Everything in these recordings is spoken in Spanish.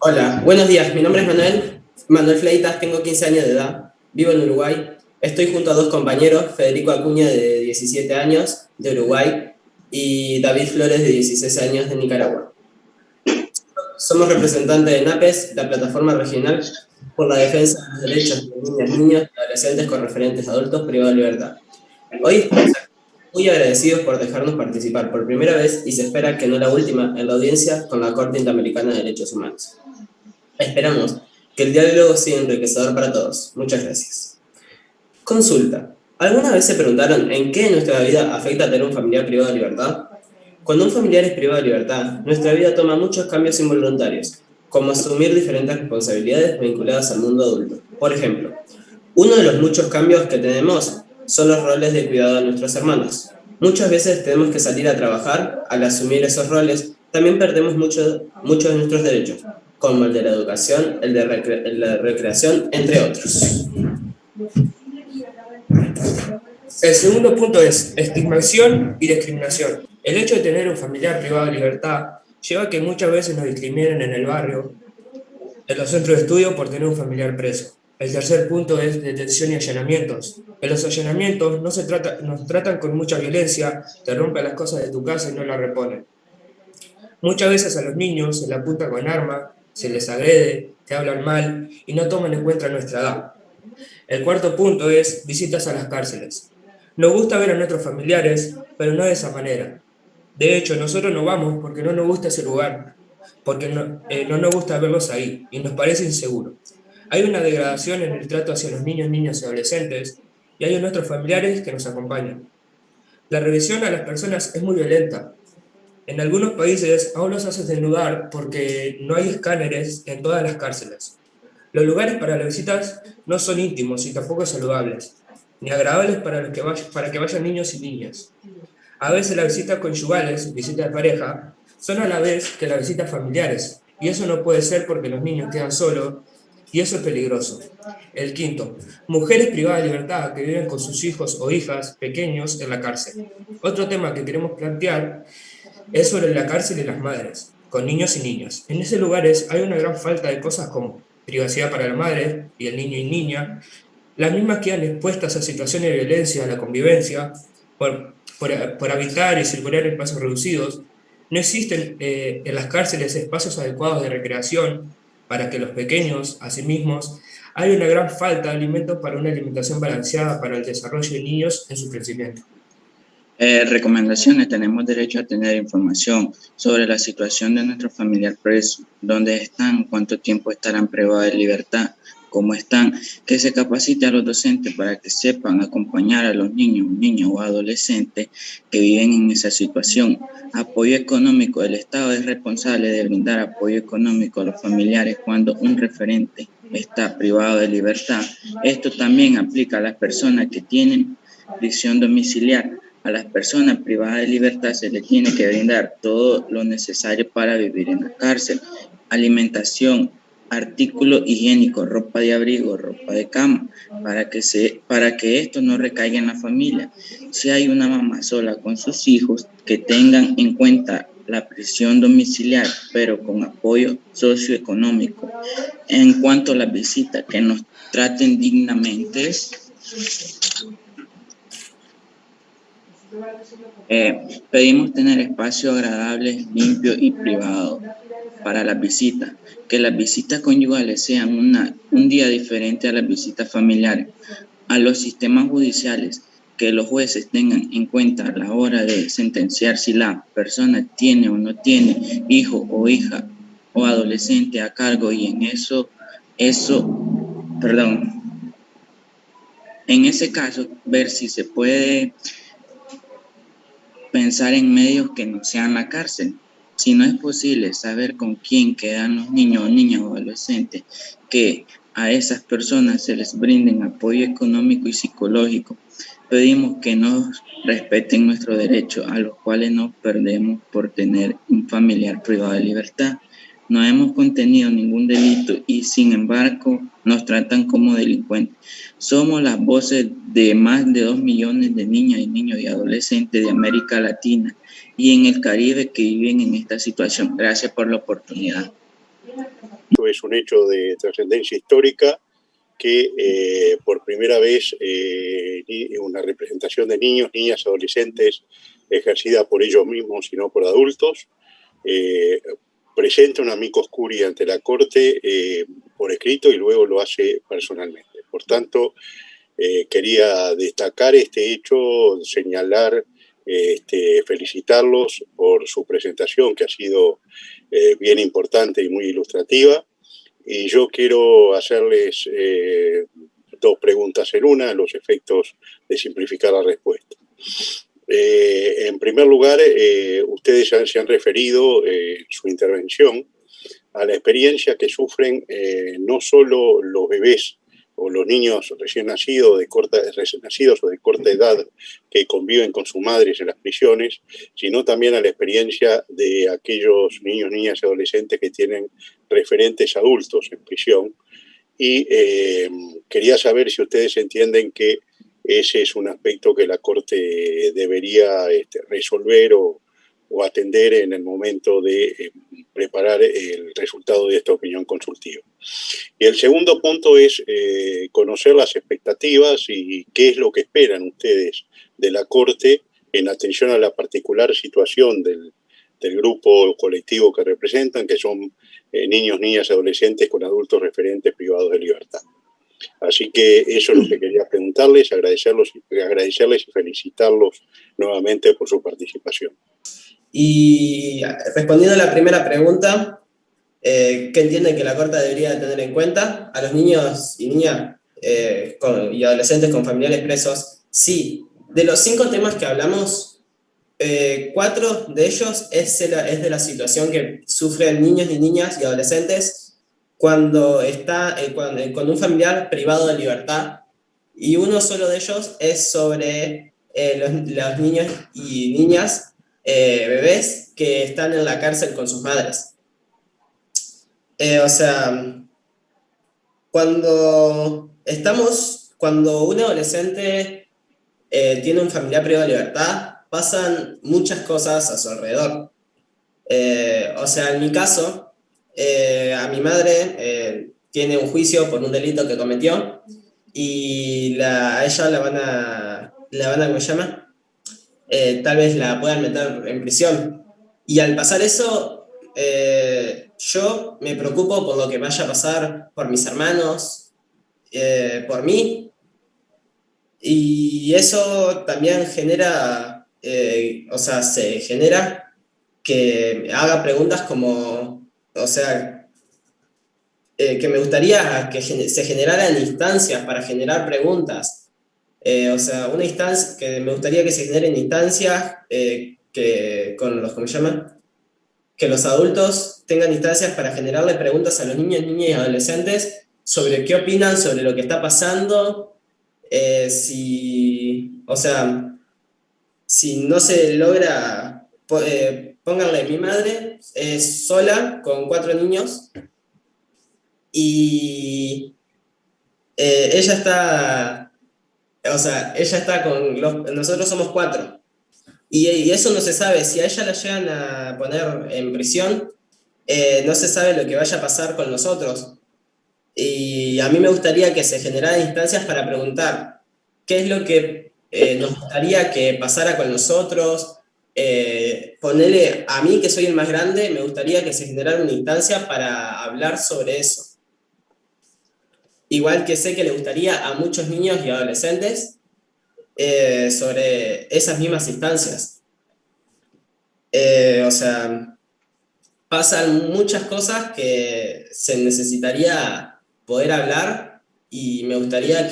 Hola, buenos días. Mi nombre es Manuel Fleitas, tengo 15 años de edad, vivo en Uruguay. Estoy junto a dos compañeros, Federico Acuña de 17 años de Uruguay y David Flores de 16 años de Nicaragua. Somos representantes de NAPES, la plataforma regional por la defensa de los derechos de niñas, niños y adolescentes con referentes adultos privados de libertad. Hoy estamos muy agradecidos por dejarnos participar por primera vez y se espera que no la última en la audiencia con la Corte Interamericana de Derechos Humanos. Esperamos que el diálogo sea enriquecedor para todos. Muchas gracias. Consulta. ¿Alguna vez se preguntaron en qué en nuestra vida afecta tener un familiar privado de libertad? Cuando un familiar es privado de libertad, nuestra vida toma muchos cambios involuntarios, como asumir diferentes responsabilidades vinculadas al mundo adulto. Por ejemplo, uno de los muchos cambios que tenemos son los roles de cuidado de nuestros hermanos. Muchas veces tenemos que salir a trabajar. Al asumir esos roles, también perdemos muchos de nuestros derechos, como el de la educación, el de recreación, entre otros. El segundo punto es estigmación y discriminación. El hecho de tener un familiar privado de libertad lleva a que muchas veces nos discriminen en el barrio, en los centros de estudio por tener un familiar preso. El tercer punto es detención y allanamientos. En los allanamientos nos tratan con mucha violencia, te rompen las cosas de tu casa y no las reponen. Muchas veces a los niños se les apunta con arma, se les agrede, te hablan mal y no toman en cuenta nuestra edad. El cuarto punto es visitas a las cárceles. Nos gusta ver a nuestros familiares, pero no de esa manera. De hecho, nosotros no vamos porque no nos gusta ese lugar, porque no nos gusta verlos ahí y nos parece inseguro. Hay una degradación en el trato hacia los niños, niñas y adolescentes, y hay nuestros familiares que nos acompañan. La revisión a las personas es muy violenta. En algunos países aún los hacen desnudar porque no hay escáneres en todas las cárceles. Los lugares para las visitas no son íntimos y tampoco saludables, ni agradables para que vayan niños y niñas. A veces las visitas conyugales, visitas de pareja, son a la vez que las visitas familiares, y eso no puede ser porque los niños quedan solos, y eso es peligroso. El quinto, mujeres privadas de libertad que viven con sus hijos o hijas pequeños en la cárcel. Otro tema que queremos plantear es sobre la cárcel y las madres, con niños y niñas. En esos lugares hay una gran falta de cosas como privacidad para la madre y el niño y niña, las mismas quedan expuestas a situaciones de violencia, a la convivencia, por habitar y circular en espacios reducidos. No existen en las cárceles espacios adecuados de recreación para que los pequeños, a sí mismos, hay una gran falta de alimentos para una alimentación balanceada para el desarrollo de niños en su crecimiento. Recomendaciones. Tenemos derecho a tener información sobre la situación de nuestro familiar preso, dónde están, cuánto tiempo estarán privados de libertad, cómo están, que se capacite a los docentes para que sepan acompañar a los niños, niñas o adolescentes que viven en esa situación. Apoyo económico. El Estado es responsable de brindar apoyo económico a los familiares cuando un referente está privado de libertad. Esto también aplica a las personas que tienen prisión domiciliar. A las personas privadas de libertad se les tiene que brindar todo lo necesario para vivir en la cárcel: alimentación, artículos higiénicos, ropa de abrigo, ropa de cama, para que esto no recaiga en la familia. Si hay una mamá sola con sus hijos, que tengan en cuenta la prisión domiciliar, pero con apoyo socioeconómico. En cuanto a las visitas, que nos traten dignamente. Pedimos tener espacios agradables, limpios y privados para las visitas, que las visitas conyugales sean un día diferente a las visitas familiares. A los sistemas judiciales, que los jueces tengan en cuenta a la hora de sentenciar si la persona tiene o no tiene hijo o hija o adolescente a cargo, y en ese caso ver si se puede pensar en medios que no sean la cárcel. Si no es posible saber con quién quedan los niños o niñas o adolescentes, que a esas personas se les brinden apoyo económico y psicológico. Pedimos que nos respeten nuestros derechos, a los cuales nos perdemos por tener un familiar privado de libertad. No hemos contenido ningún delito y sin embargo nos tratan como delincuentes. Somos las voces de más de 2 millones de niñas y niños y adolescentes de América Latina y en el Caribe que viven en esta situación. Gracias por la oportunidad. Es un hecho de trascendencia histórica que por primera vez una representación de niños, niñas, adolescentes ejercida por ellos mismos y no por adultos, presenta un amicus curiae ante la Corte por escrito y luego lo hace personalmente. Por tanto, quería destacar este hecho, señalar, felicitarlos por su presentación, que ha sido bien importante y muy ilustrativa. Y yo quiero hacerles dos preguntas en una, a los efectos de simplificar la respuesta. En primer lugar, ustedes se han referido en su intervención a la experiencia que sufren no solo los bebés o los niños recién nacidos o de corta edad que conviven con sus madres en las prisiones, sino también a la experiencia de aquellos niños, niñas y adolescentes que tienen referentes adultos en prisión. Y quería saber si ustedes entienden que ese es un aspecto que la Corte debería resolver o atender en el momento de preparar el resultado de esta opinión consultiva. Y el segundo punto es conocer las expectativas y qué es lo que esperan ustedes de la Corte en atención a la particular situación del grupo colectivo que representan, que son niños, niñas, adolescentes con adultos referentes privados de libertad. Así que eso es lo que quería preguntarles, agradecerles y felicitarlos nuevamente por su participación. Y respondiendo a la primera pregunta, ¿qué entienden que la Corte debería tener en cuenta? A los niños y niñas y adolescentes con familiares presos, sí. De los 5 temas que hablamos, 4 de ellos es de la situación que sufren niños y niñas y adolescentes cuando está con un familiar privado de libertad, y uno solo de ellos es sobre los niños y niñas, bebés que están en la cárcel con sus madres. O sea, cuando un adolescente tiene un familiar privado de libertad, pasan muchas cosas a su alrededor. O sea, en mi caso, a mi madre tiene un juicio por un delito que cometió y a ella la van a, ¿cómo se llama? Tal vez la puedan meter en prisión. Y al pasar eso, yo me preocupo por lo que vaya a pasar por mis hermanos, por mí, y eso también genera, se genera que me haga preguntas como, o sea, que me gustaría que se generaran instancias para generar preguntas. O sea, una instancia que me gustaría que se generen instancias ¿cómo se llama? Que los adultos tengan instancias para generarle preguntas a los niños, niñas y adolescentes sobre qué opinan sobre lo que está pasando, si no se logra, pónganle, mi madre es sola con 4 niños y ella está nosotros somos 4. Y eso no se sabe. Si a ella la llegan a poner en prisión, no se sabe lo que vaya a pasar con nosotros. Y a mí me gustaría que se generaran instancias para preguntar qué es lo que nos gustaría que pasara con nosotros. Ponerle a mí, que soy el más grande, me gustaría que se generara una instancia para hablar sobre eso. Igual que sé que le gustaría a muchos niños y adolescentes sobre esas mismas instancias. O sea, pasan muchas cosas que se necesitaría poder hablar y me gustaría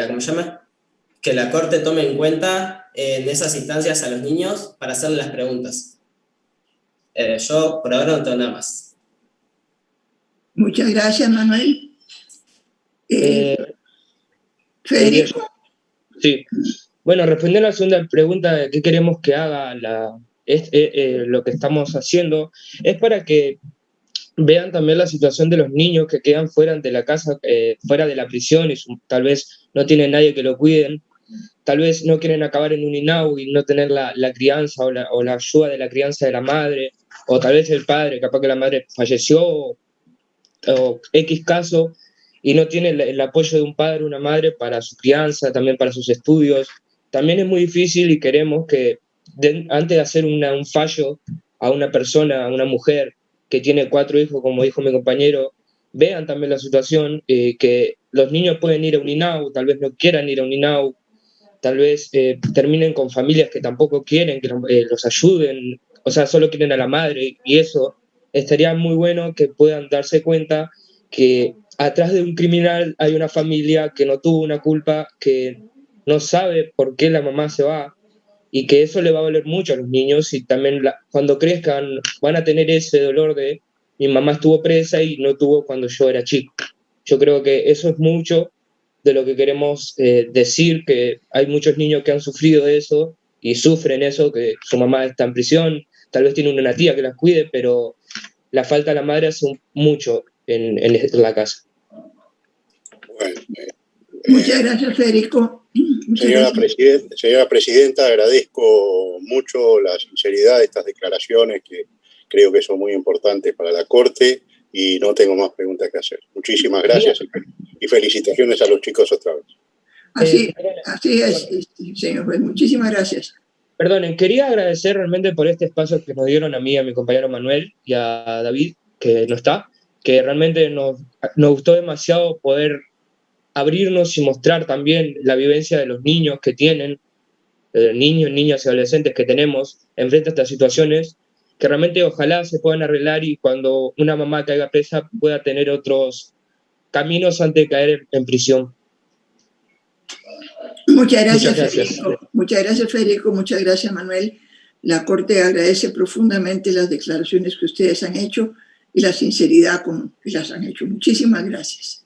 ¿cómo se llama? Que la Corte tome en cuenta en esas instancias a los niños para hacerles las preguntas. Yo por ahora no tengo nada más. Muchas gracias, Manuel. Federico. Sí. Bueno, respondiendo a la segunda pregunta, ¿qué queremos que haga lo que estamos haciendo? Es para que vean también la situación de los niños que quedan fuera de la casa, fuera de la prisión, y tal vez no tienen nadie que lo cuiden, tal vez no quieren acabar en un INAU y no tener la crianza o la ayuda de la crianza de la madre, o tal vez el padre, capaz que la madre falleció, o X caso, y no tiene el apoyo de un padre o una madre para su crianza, también para sus estudios. También es muy difícil y queremos que antes de hacer un fallo a una persona, a una mujer que tiene 4 hijos, como dijo mi compañero, vean también la situación, que los niños pueden ir a un INAU, tal vez no quieran ir a un INAU, tal vez terminen con familias que tampoco quieren que los ayuden, o sea, solo quieren a la madre, y eso estaría muy bueno que puedan darse cuenta que atrás de un criminal hay una familia que no tuvo una culpa, que no sabe por qué la mamá se va, y que eso le va a doler mucho a los niños, y también cuando crezcan van a tener ese dolor de mi mamá estuvo presa y no tuvo cuando yo era chico. Yo creo que eso es mucho de lo que queremos decir, que hay muchos niños que han sufrido eso y sufren eso, que su mamá está en prisión, tal vez tiene una tía que las cuide, pero la falta de la madre hace mucho en la casa. Bueno, Muchas gracias, Federico. Muchas gracias. Señora Presidenta, agradezco mucho la sinceridad de estas declaraciones que creo que son muy importantes para la Corte y no tengo más preguntas que hacer. Muchísimas gracias y felicitaciones a los chicos otra vez. Así es, señor juez. Muchísimas gracias. Perdonen, quería agradecer realmente por este espacio que nos dieron a mí, a mi compañero Manuel y a David, que no está, que realmente nos gustó demasiado poder abrirnos y mostrar también la vivencia de los niños que tienen, niños, niñas y adolescentes que tenemos enfrente a estas situaciones, que realmente ojalá se puedan arreglar y cuando una mamá caiga presa pueda tener otros caminos antes de caer en prisión. Muchas gracias, Federico. Muchas gracias, Federico. Muchas gracias, Manuel. La Corte agradece profundamente las declaraciones que ustedes han hecho y la sinceridad con que las han hecho. Muchísimas gracias.